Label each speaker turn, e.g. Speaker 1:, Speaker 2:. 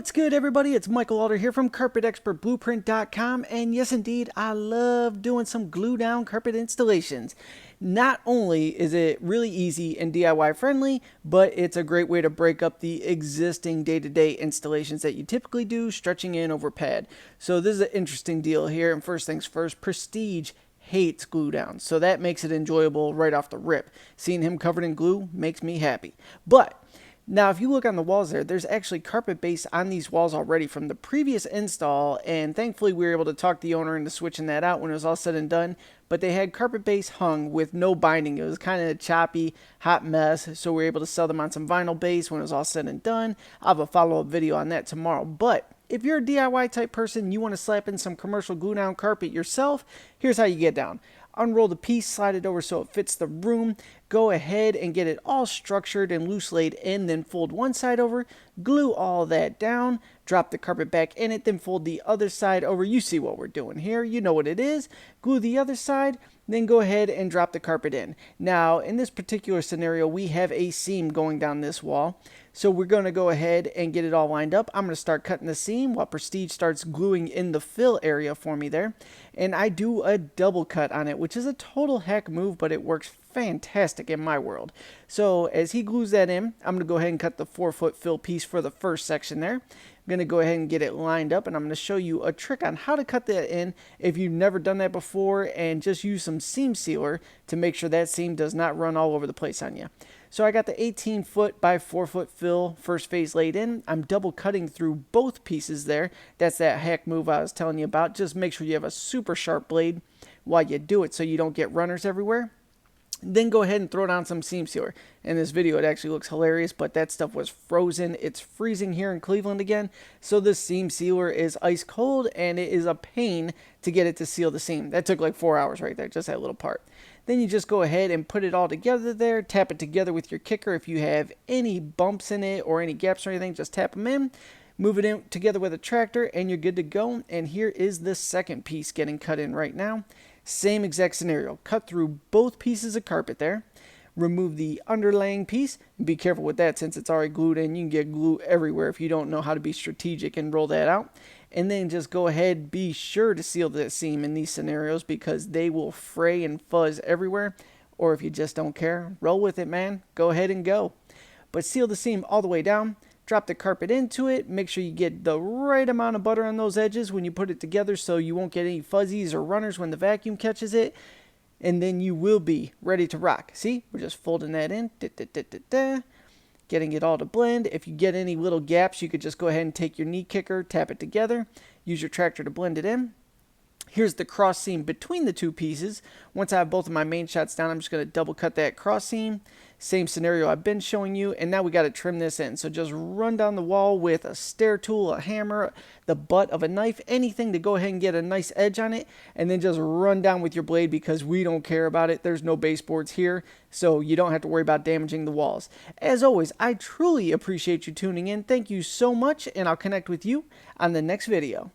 Speaker 1: What's good, everybody? It's Michael Alder here from CarpetExpertBlueprint.com, and yes, indeed, I love doing some glue-down carpet installations. Not only is it really easy and DIY friendly, but it's a great way to break up the existing day-to-day installations that you typically do, stretching in over pad. So this is an interesting deal here, and first things first, Prestige hates glue down, so that makes it enjoyable right off the rip. Seeing him covered in glue makes me happy. But now, if you look on the walls there's actually carpet base on these walls already from the previous install, and thankfully we were able to talk the owner into switching that out when it was all said and done. But they had carpet base hung with no binding. It was kind of a choppy, hot mess, so we were able to sell them on some vinyl base when it was all said and done. I'll have a follow-up video on that tomorrow. But if you're a DIY type person, you want to slap in some commercial glue down carpet yourself, here's how you get down. Unroll the piece, slide it over so it fits the room. Go ahead and get it all structured and loose laid in, then fold one side over, glue all that down, drop the carpet back in it, then fold the other side over. You see what we're doing here. You know what it is. Glue the other side, then go ahead and drop the carpet in. Now, in this particular scenario, we have a seam going down this wall. So we're going to go ahead and get it all lined up. I'm going to start cutting the seam while Prestige starts gluing in the fill area for me there. And I do a double cut on it, which is a total heck move, but it works fantastic in my world. So as he glues that in, I'm going to go ahead and cut the 4-foot fill piece for the first section there. I'm going to go ahead and get it lined up, and I'm going to show you a trick on how to cut that in if you've never done that before, and just use some seam sealer to make sure that seam does not run all over the place on you. So I got the 18-foot by 4-foot fill first phase laid in. I'm double cutting through both pieces there. That's that hack move I was telling you about. Just make sure you have a super sharp blade while you do it so you don't get runners everywhere. Then go ahead and throw down some seam sealer. In this video, it actually looks hilarious, but that stuff was frozen. It's freezing here in Cleveland again, so this seam sealer is ice cold, and it is a pain to get it to seal the seam. That took like 4 hours right there, just that little part. Then you just go ahead and put it all together there, tap it together with your kicker. If you have any bumps in it or any gaps or anything, just tap them in. Move it in together with a tractor, and you're good to go. And here is the second piece getting cut in right now. Same exact scenario. Cut through both pieces of carpet there. Remove the underlaying piece. And be careful with that since it's already glued in. You can get glue everywhere if you don't know how to be strategic and roll that out. And then just go ahead, be sure to seal the seam in these scenarios because they will fray and fuzz everywhere. Or if you just don't care, roll with it, man. Go ahead and go. But seal the seam all the way down. Drop the carpet into it. Make sure you get the right amount of butter on those edges when you put it together so you won't get any fuzzies or runners when the vacuum catches it. And then you will be ready to rock. See, we're just folding that in. Getting it all to blend. If you get any little gaps, you could just go ahead and take your knee kicker, tap it together, use your tractor to blend it in. Here's the cross seam between the two pieces. Once I have both of my main shots down, I'm just going to double cut that cross seam. Same scenario I've been showing you, and now we got to trim this in. So just run down the wall with a stair tool, a hammer, the butt of a knife, anything to go ahead and get a nice edge on it, and then just run down with your blade because we don't care about it. There's no baseboards here, so you don't have to worry about damaging the walls. As always, I truly appreciate you tuning in. Thank you so much, and I'll connect with you on the next video.